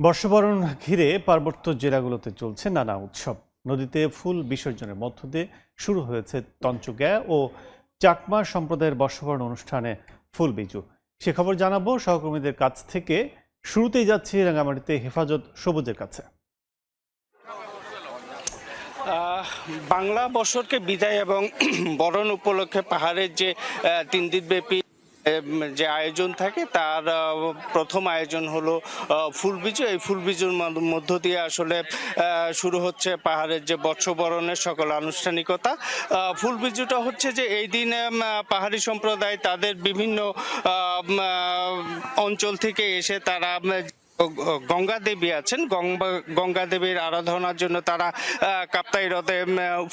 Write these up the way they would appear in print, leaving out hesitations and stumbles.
বর্ষবরণ ঘিরে পার্বত্য জেলাগুলোতে চলছে নানা উৎসব। নদীতে ফুল বিসর্জনের মধ্য দিয়ে শুরু হয়েছে তঞ্চগ্যা ও চাকমা সম্প্রদায়ের বর্ষবরণ অনুষ্ঠানে ফুলবিজু। সে খবর জানাবো সহকর্মীদের কাছ থেকে। শুরুতেই যাচ্ছি রাঙামাটিতে হেফাজত সবুজের কাছে। বাংলা বছরকে বিদায় এবং বরণ উপলক্ষে পাহাড়ের যে 3 দিনব্যাপী যে আয়োজন থাকে তার প্রথম আয়োজন হলো ফুলবিজু। এই ফুলবিজুর মধ্য দিয়ে আসলে শুরু হচ্ছে পাহাড়ের যে বর্ষবরণের সকল আনুষ্ঠানিকতা। ফুলবিজুটা হচ্ছে যে এই দিনে পাহাড়ি সম্প্রদায় তাদের বিভিন্ন অঞ্চল থেকে এসে তারা গঙ্গা দেবী আছেন, গঙ্গা দেবীর আরাধনার জন্য তারা কাপ্তাই হ্রদে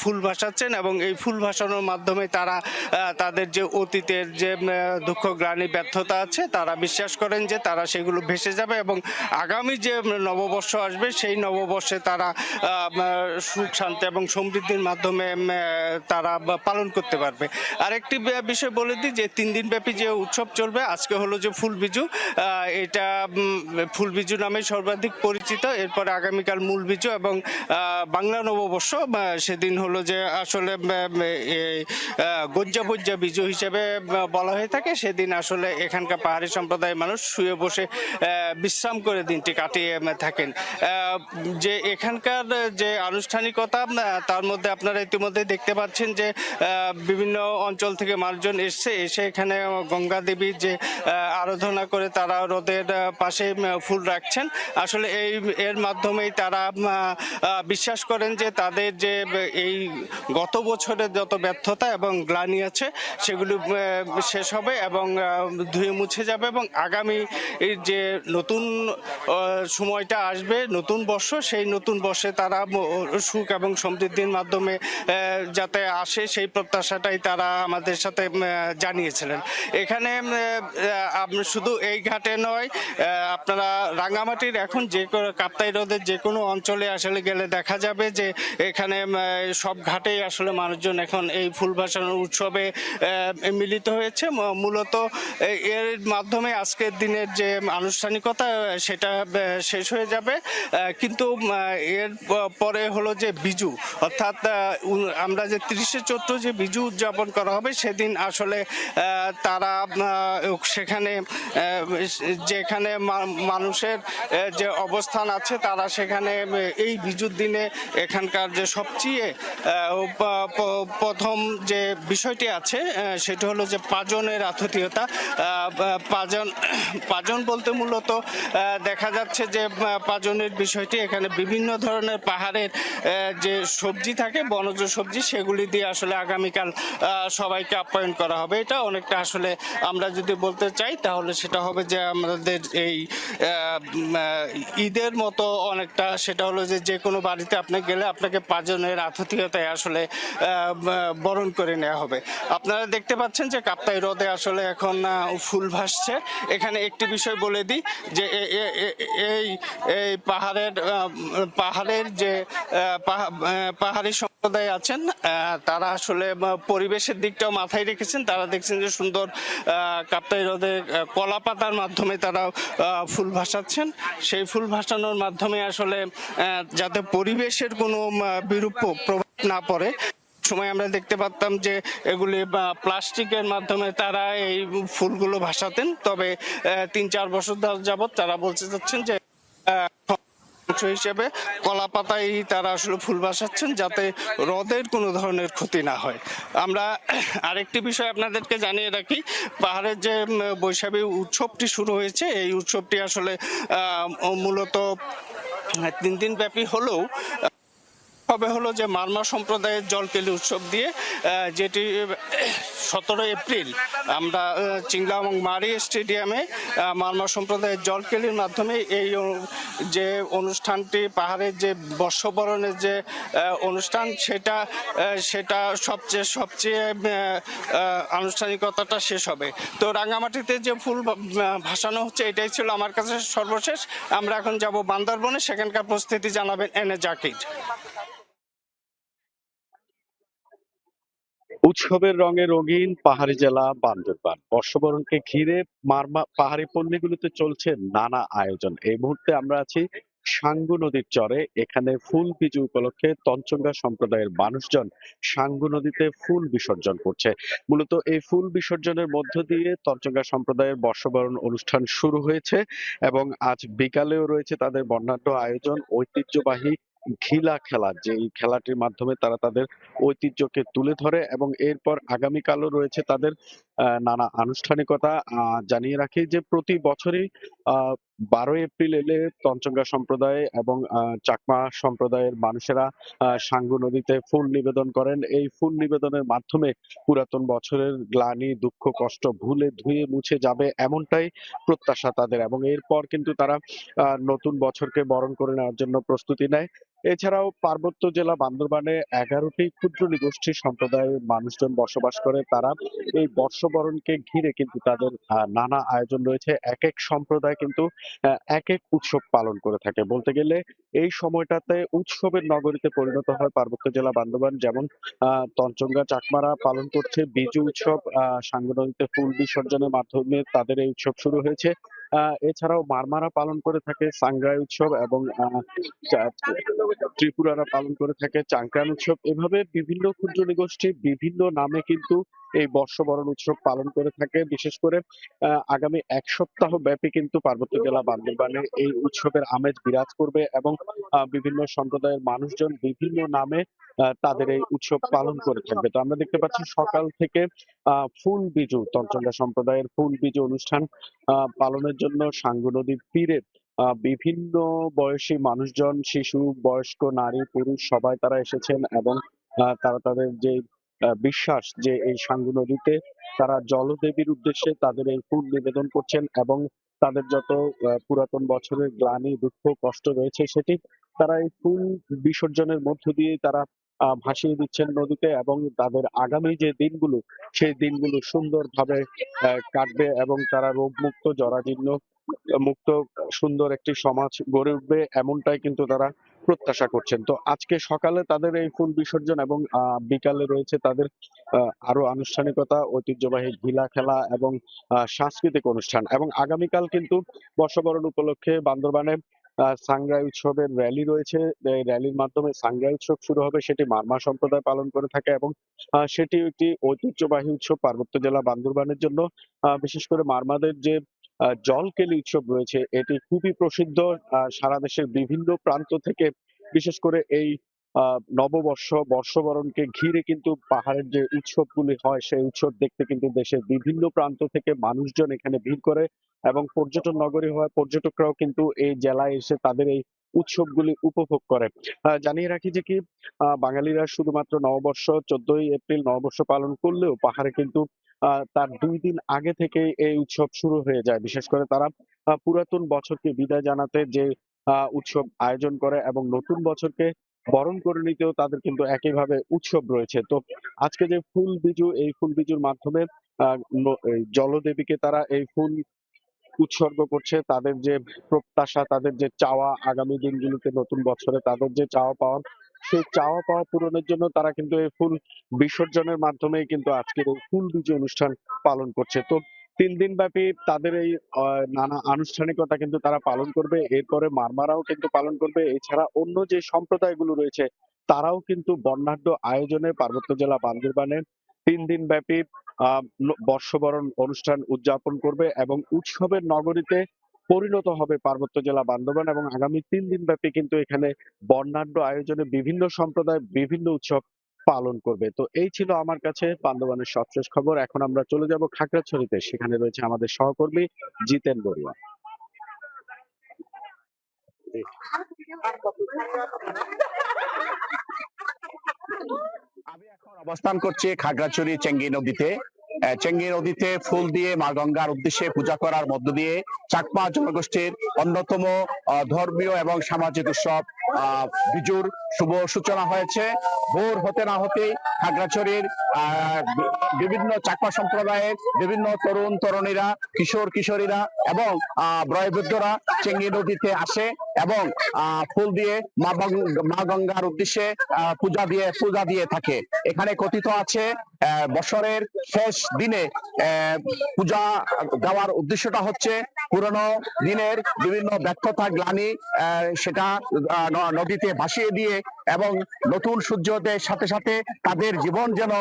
ফুল ভাসাচ্ছেন এবং এই ফুল ভাসানোর মাধ্যমে তারা তাদের যে অতীতের যে দুঃখ গ্লানি ব্যর্থতা আছে তারা বিশ্বাস করেন যে তারা সেগুলো ভেসে যাবে এবং আগামী যে নববর্ষ আসবে সেই নববর্ষে তারা সুখ শান্তি এবং সমৃদ্ধির মাধ্যমে তারা পালন করতে পারবে। আরেকটি বিষয় বলে দিই যে 3 দিনব্যাপী যে উৎসব চলবে, আজকে হলো যে ফুলবিজু, এটা ফুলবিজু নামে সর্বাধিক পরিচিত। এরপরে আগামীকাল মূল বিজু এবং বাংলা নববর্ষ, সেদিন হলো যে আসলে গজ্জা বজ্জা বিজু হিসেবে বলা হয়ে থাকে। সেদিন আসলে এখানকার পাহাড়ি সম্প্রদায়ের মানুষ শুয়ে বসে বিশ্রাম করে দিনটি কাটিয়ে থাকেন। যে এখানকার যে আনুষ্ঠানিকতা তার মধ্যে আপনারা ইতিমধ্যে দেখতে পাচ্ছেন যে বিভিন্ন অঞ্চল থেকে মানুষজন এসে এখানে গঙ্গা দেবীর যে আরাধনা করে তারা হ্রদের পাশে ফুল রাখছেন। আসলে এর মাধ্যমেই তারা বিশ্বাস করেন যে তাদের যে এই গত বছরের যত ব্যর্থতা এবং গ্লানি আছে সেগুলো শেষ হবে এবং ধুয়ে মুছে যাবে এবং আগামী যে নতুন সময়টা আসবে, নতুন বর্ষ, সেই নতুন বর্ষে তারা সুখ এবং সমৃদ্ধির মাধ্যমে যাতে আসে সেই প্রত্যাশাটাই তারা আমাদের সাথে জানিয়েছিলেন। এখানে শুধু এই ঘাটে নয়, আপনারা রাঙামাটির এখন যে কাপ্তাই হ্রদের যে কোনো অঞ্চলে আসলে গেলে দেখা যাবে যে এখানে সব ঘাটেই আসলে মানুষজন এখন এই ফুল ভাসানোর উৎসবে মিলিত হয়েছে। মূলত এর মাধ্যমে আজকের দিনের যে আনুষ্ঠানিকতা সেটা শেষ হয়ে যাবে, কিন্তু এর পরে হলো যে বিজু, অর্থাৎ আমরা যে 30শে চৈত্র যে বিজু উদযাপন করা হবে সেদিন আসলে তারা সেখানে যেখানে মানুষের যে অবস্থান আছে তারা সেখানে এই বিজুর দিনে এখানকার যে সবচেয়ে প্রথম যে বিষয়টি আছে সেটা হলো যে পাজনের আতিথেয়তা। পাজন বলতে মূলত দেখা যাচ্ছে যে পাজনের বিষয়টি এখানে বিভিন্ন ধরনের পাহাড়ের যে সবজি থাকে, বনজ সবজি, সেগুলি দিয়ে আসলে আগামীকাল সবাইকে আপ্যায়ন করা হবে। এটা অনেকটা আসলে আমরা যদি বলতে চাই তাহলে সেটা হবে যে আমাদের এই ঈদের মতো অনেকটা। সেটা হলো যে কোনো বাড়িতে আপনি গেলে আপনাকে পাঁচজনের আতিথেয়তায় আসলে বরণ করে নেওয়া হবে। আপনারা দেখতে পাচ্ছেন যে কাপ্তাই হ্রদে আসলে এখন ফুল ভাসছে। এখানে একটি বিষয় বলে দিই যে এই পাহাড়ের যে পাহাড়ি সম্প্রদায় আছেন তারা আসলে পরিবেশের দিকটাও মাথায় রেখেছেন। তারা দেখছেন যে সুন্দর কাপ্তাই হ্রদে কলা পাতার মাধ্যমে তারা ফুল ভাসাচ্ছেন। সেই ফুল ভাসানোর মাধ্যমে আসলে যাতে পরিবেশের কোনো বিরূপ প্রভাব না পড়ে। সময় আমরা দেখতে পারতাম যে এগুলি প্লাস্টিকের মাধ্যমে তারা এই ফুলগুলো ভাসাতেন, তবে 3-4 বছর যাবৎ তারা বলতে চাচ্ছেন যে হিসেবে কলা পাতায় তারা আসলে ফুল ভাসাচ্ছেন যাতে হ্রদের কোনো ধরনের ক্ষতি না হয়। আমরা আরেকটি বিষয় আপনাদেরকে জানিয়ে রাখি, পাহাড়ের যে বৈশাখী উৎসবটি শুরু হয়েছে এই উৎসবটি আসলে মূলত 3 দিন ব্যাপী হলেও হলো যে মারমা সম্প্রদায়ের জলকেলি উৎসব দিয়ে, যেটি 17 এপ্রিল আমরা চিংলা এবং মারি স্টেডিয়ামে মারমা সম্প্রদায়ের জলকেলির মাধ্যমে এই যে অনুষ্ঠানটি, পাহাড়ের যে বর্ষবরণের যে অনুষ্ঠান, সেটা সবচেয়ে আনুষ্ঠানিকতাটা শেষ হবে। তো রাঙামাটিতে যে ফুল ভাসানো হচ্ছে এটাই ছিল আমার কাছে সর্বশেষ। আমরা এখন যাব বান্দরবনে, সেখানকার পরিস্থিতি জানাবেন এনে জাকির। উৎসবের রঙে রঙিন পাহাড়ি জেলা বান্দরবান। বর্ষবরণকে ঘিরে পাহাড়ি পল্লীগুলোতে চলছে নানা আয়োজন। এই মুহূর্তে আমরা আছি সাঙ্গু নদীর চরে। এখানে ফুল বিজু উপলক্ষে তঞ্চঙ্গা সম্প্রদায়ের মানুষজন সাঙ্গু নদীতে ফুল বিসর্জন করছে। মূলত এই ফুল বিসর্জনের মধ্য দিয়ে তঞ্চঙ্গা সম্প্রদায়ের বর্ষবরণ অনুষ্ঠান শুরু হয়েছে এবং আজ বিকালেও রয়েছে তাদের বর্ণাঢ্য আয়োজন। ঐতিহ্যবাহী ঘিলা খেলা, যে এই খেলাটির মাধ্যমে তারা তাদের ঐতিহ্যকে তুলে ধরে এবং এরপর আগামীকালও রয়েছে তাদের নানা আনুষ্ঠানিকতা। জানিয়ে রাখি যে প্রতি বছরই 12 এপ্রিল এলে তঞ্চঙ্গা সম্প্রদায় এবং চাকমা সম্প্রদায়ের মানুষেরা সাঙ্গু নদীতে ফুল নিবেদন করেন। এই ফুল নিবেদনের মাধ্যমে পুরাতন বছরের গ্লানি, দুঃখ, কষ্ট ভুলে ধুয়ে মুছে যাবে এমনটাই প্রত্যাশা তাদের এবং এরপর কিন্তু তারা নতুন বছরকে বরণ করে নেওয়ার জন্য প্রস্তুতি নেয়। এছাড়াও পার্বত্য জেলা বান্দরবানে 11টি ক্ষুদ্র নিগোষ্ঠী সম্প্রদায়ের মানুষজন বসবাস করে। তারা এই বর্ষবরণকে ঘিরে কিন্তু তাদের নানা আয়োজন রয়েছে। এক এক সম্প্রদায় কিন্তু এক এক উৎসব পালন করে থাকে। বলতে গেলে এই সময়টাতে উৎসবের নগরীতে পরিণত হয় পার্বত্য জেলা বান্দরবান। যেমন তঞ্চঙ্গা চাকমারা পালন করছে বিজু উৎসব, সাঙ্গু নদীতে ফুল বিসর্জনের মাধ্যমে তাদের এই উৎসব শুরু হয়েছে। এছাড়াও মারমারা পালন করে থাকে সাংগ্রাই উৎসব এবং ত্রিপুরারা পালন করে থাকে চাংক্রান উৎসব। এভাবে বিভিন্ন ক্ষুদ্র নিগোষ্ঠী বিভিন্ন নামে কিন্তু এই বর্ষবরণ উৎসব পালন করে থাকে। বিশেষ করে আগামী এক সপ্তাহ ব্যাপী কিন্তু পার্বত্য জেলা বান্দরবানে এই উৎসবের আমেজ বিরাজ করবে এবং বিভিন্ন সম্প্রদায়ের মানুষজন বিভিন্ন নামে তাদের এই উৎসব পালন করে থাকবে। তো আমরা দেখতে পাচ্ছি সকাল থেকে ফুল বিজু, তঞ্চঙ্গা সম্প্রদায়ের ফুল বিজু অনুষ্ঠান পালনের জন্য সাঙ্গু নদীর তীরে বিভিন্ন বয়সী মানুষজন, শিশু, বয়স্ক, নারী, পুরুষ সবাই তারা এসেছেন এবং তারা তাদের যে বিশ্বাস যে এই সাঙ্গু নদীতে তারা জলদেবীর উদ্দেশ্যে তাদের এই ফুল নিবেদন করছেন এবং তাদের যত পুরাতন বছরের গ্লানি, দুঃখ, কষ্ট রয়েছে সেটি তারা এই ফুল বিসর্জনের মধ্য দিয়ে তারা ভাসিয়ে দিচ্ছেন নদীতে এবং তাদের আগামী যে দিনগুলো সেই দিনগুলো সুন্দরভাবে কাটবে এবং তারা রোগমুক্ত, জরাজীর্ণ মুক্ত সুন্দর একটি সমাজ গড়ে উঠবে এমনটাই কিন্তু তারা প্রত্যাশা করছেন। তো আজকে সকালে তাদের এই ফুল বিসর্জন এবং বিকালে রয়েছে তাদের আরো আনুষ্ঠানিকতা, ঐতিহ্যবাহী ঘিলা খেলা এবং সাংস্কৃতিক অনুষ্ঠান এবং আগামীকাল কিন্তু বর্ষবরণ উপলক্ষে বান্দরবানে সাংগ্রাই উৎসবের র্যালি রয়েছে। এই র্যালির মাধ্যমে সাংগ্রাই উৎসব শুরু হবে, সেটি মারমা সম্প্রদায় পালন করে থাকে এবং সেটি একটি ঐতিহ্যবাহী উৎসব পার্বত্য জেলা বান্দরবানের জন্য। বিশেষ করে মারমাদের যে জলকেলি উৎসব রয়েছে এটি খুবই প্রসিদ্ধ। সারা দেশের বিভিন্ন প্রান্ত থেকে বিশেষ করে এই নববর্ষ, বর্ষবরণকে ঘিরে কিন্তু পাহাড়ের যে উৎসবগুলি হয় সেই উৎসব দেখতে কিন্তু দেশের বিভিন্ন প্রান্ত থেকে মানুষজন এখানে ভিড় করে এবং পর্যটন নগরী হওয়ায় পর্যটকরাও কিন্তু এই জেলায় এসে তাদের এই উৎসবগুলি উপভোগ করে। জানিয়ে রাখি যে কি বাঙালিরা শুধুমাত্র নববর্ষ 14ই এপ্রিল নববর্ষ পালন করলেও পাহাড়ে কিন্তু তার 2 দিন আগে থেকে এই উৎসব শুরু হয়ে যায়। বিশেষ করে তারা পুরাতন বছরকে বিদায় জানাতে যে উৎসব আয়োজন করে এবং নতুন বছরকে বরণ করে নিতেও তাদের কিন্তু একইভাবে উৎসব রয়েছে। তো আজকে যে ফুল বিজু, এই ফুল বিজুর মাধ্যমে এই জলদেবীকে তারা এই ফুল উৎসর্গ করছে। তাদের যে প্রত্যাশা, তাদের যে চাওয়া আগামী দিনগুলোতে নতুন বছরে তাদের যে চাওয়া পাওয়া, সেই চাওয়া পাওয়া পূরণের জন্য তারা কিন্তু এই ফুল বিসর্জনের মাধ্যমেই কিন্তু আজকের এই ফুল বিজয় অনুষ্ঠান পালন করছে। তো 3 দিন ব্যাপী তাদের এই নানা আনুষ্ঠানিকতা কিন্তু তারা পালন করবে। এরপরে মারমারাও কিন্তু পালন করবে। এছাড়া অন্য যে সম্প্রদায়গুলো রয়েছে তারাও কিন্তু বর্ণাঢ্য আয়োজনে পার্বত্য জেলা বান্দরবানে 3 দিন ব্যাপী বর্ষবরণ অনুষ্ঠান উদযাপন করবে এবং উৎসবের নগরীতে পরিণত হবে পার্বত্য জেলা বান্দরবান এবং আগামী 3 দিন ব্যাপী কিন্তু এখানে বর্ণাঢ্য আয়োজনে বিভিন্ন সম্প্রদায় বিভিন্ন উৎসব পালন করবে। তো এই ছিল আমার কাছে বান্দরবানের সবশেষ খবর। এখন আমরা চলে যাব খাগড়াছড়িতে, সেখানে রয়েছে আমাদের সহকর্মী জিতেন বড়ুয়া। আমি এখন অবস্থান করছি খাগড়াছড়ি চেঙ্গি নদীতে। চেঙ্গি নদীতে ফুল দিয়ে মা গঙ্গার উদ্দেশ্যে পূজা করার মধ্য দিয়ে চাকমা জনগোষ্ঠীর অন্যতম ধর্মীয় এবং সামাজিক উৎসব বিজুর শুভ সূচনা হয়েছে। ভোর হতে না হতেই খাগড়াছড়ির বিভিন্ন চাকমা সম্প্রদায়ের বিভিন্ন তরুণ তরুণীরা, কিশোর কিশোরীরা এবং বয়োবৃদ্ধরা চেঙ্গি নদীতে আসে এবং ফুল দিয়ে মা গঙ্গার উদ্দেশ্যে পূজা দিয়ে থাকে। এখানে কথিত আছে বছরের শেষ দিনে পূজা দেওয়ার উদ্দেশ্যটা হচ্ছে পুরনো দিনের বিভিন্ন ব্যর্থতা গ্লানি সেটা নদীতে ভাসিয়ে দিয়ে এবং নতুন সূর্যোদয়ের সাথে সাথে তাদের জীবন যেন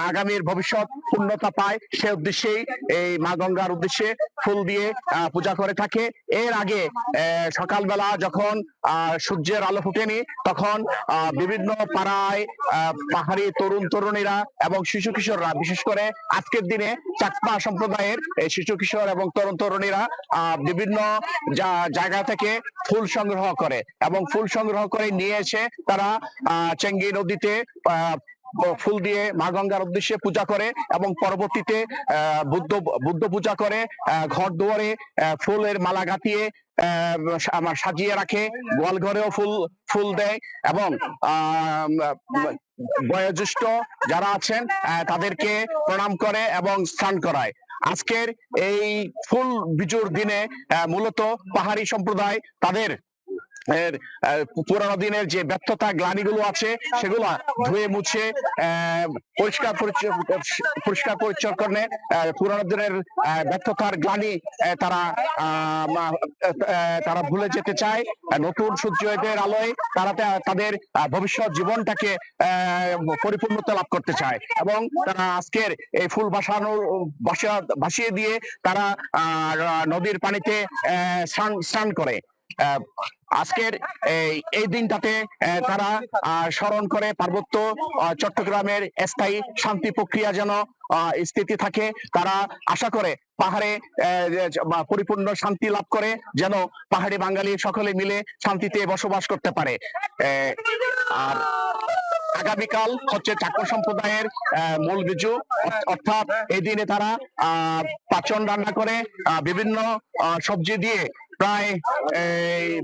আগামীর ভবিষ্যৎ পূর্ণতা পায়, সে উদ্দেশ্যেই এই মা গঙ্গার উদ্দেশ্যে ফুল দিয়ে পূজা করে থাকে। এর আগে সকালবেলা যখন সূর্যের আলো ফুটেনি তখন বিভিন্ন পাড়ায় পাহাড়ি তরুণ তরুণীরা এবং শিশু কিশোররা, বিশেষ করে আজকের দিনে চাকমা সম্প্রদায়ের শিশু কিশোর এবং তরুণ তরুণীরা বিভিন্ন জায়গা থেকে ফুল সংগ্রহ করে এবং ফুল সংগ্রহ করে নিয়ে এসে তারা চেঙ্গি নদীতে ফুল দিয়ে মা গঙ্গার উদ্দেশ্যে পূজা করে এবং পরবর্তীতে বুদ্ধ পূজা করে ঘর দুয়ারে ফুলের মালা গাঁথিয়ে সাজিয়ে রাখে, গোয়াল ঘরেও ফুল দেয় এবং বয়োজ্যেষ্ঠ যারা আছেন তাদেরকে প্রণাম করে এবং স্নান করায়। আজকের এই ফুল বিজুর দিনে মূলত পাহাড়ি সম্প্রদায় তাদের পুরানো দিনের যে ব্যর্থতা গ্লানিগুলো আছে সেগুলা ধুয়ে মুছে পরিষ্কার পরিচ্ছন্ন করে পুরানো দিনের ব্যর্থতার গ্লানি তারা ভুলে যেতে চায়। নতুন সূর্যোদয়ের আলোয় তারা তাদের ভবিষ্যৎ জীবনটাকে পরিপূর্ণতা লাভ করতে চায় এবং তারা আজকের এই ফুল ভাসিয়ে দিয়ে তারা নদীর পানিতে স্নান করে। আজকের এই দিনটাতে তারা স্মরণ করে পার্বত্য চট্টগ্রামের স্থায়ী শান্তি প্রক্রিয়া যেন স্থিতি থাকে। তারা আশা করে পাহাড়ে পরিপূর্ণ শান্তি লাভ করে যেন পাহাড়ি বাঙালি সকলে মিলে শান্তিতে বসবাস করতে পারে। আর আগামীকাল হচ্ছে চাকমা সম্প্রদায়ের মূল বিজু, অর্থাৎ এই দিনে তারা পাচন রান্না করে বিভিন্ন সবজি দিয়ে, প্রায়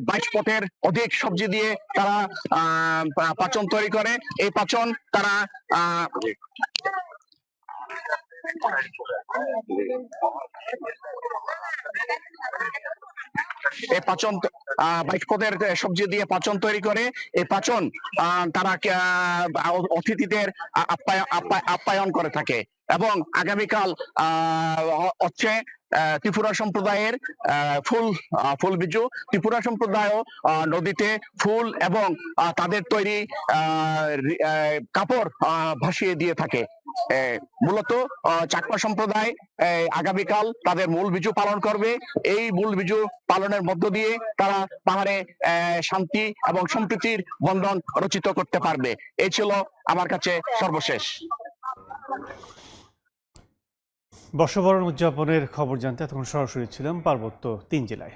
22 পটের অধিক সবজি দিয়ে তারা পাচন তৈরি করে। এই পাচন তারা এই পাচন 22 পদের সবজি দিয়ে পাচন তৈরি করে। এই পাচন তারা অতিথিদের আপ্যায়ন করে থাকে এবং আগামীকাল হচ্ছে ত্রিপুরা সম্প্রদায়ের ফুল বিজু। ত্রিপুরা সম্প্রদায় নদীতে ফুল এবং তাদের তৈরি কাপড় ভাসিয়ে দিয়ে থাকে। মূলত চাকমা সম্প্রদায় আগামীকাল তাদের মূল বিজু পালন করবে। এই মূল বিজু পালনের মধ্য দিয়ে তারা পাহাড়ে শান্তি এবং সম্প্রীতির বন্ধন রচিত করতে পারবে। এই ছিল আমার কাছে সর্বশেষ। বর্ষবরণ উদযাপনের খবর জানতে এতক্ষণ সরাসরি ছিলাম পার্বত্য 3 জেলায়।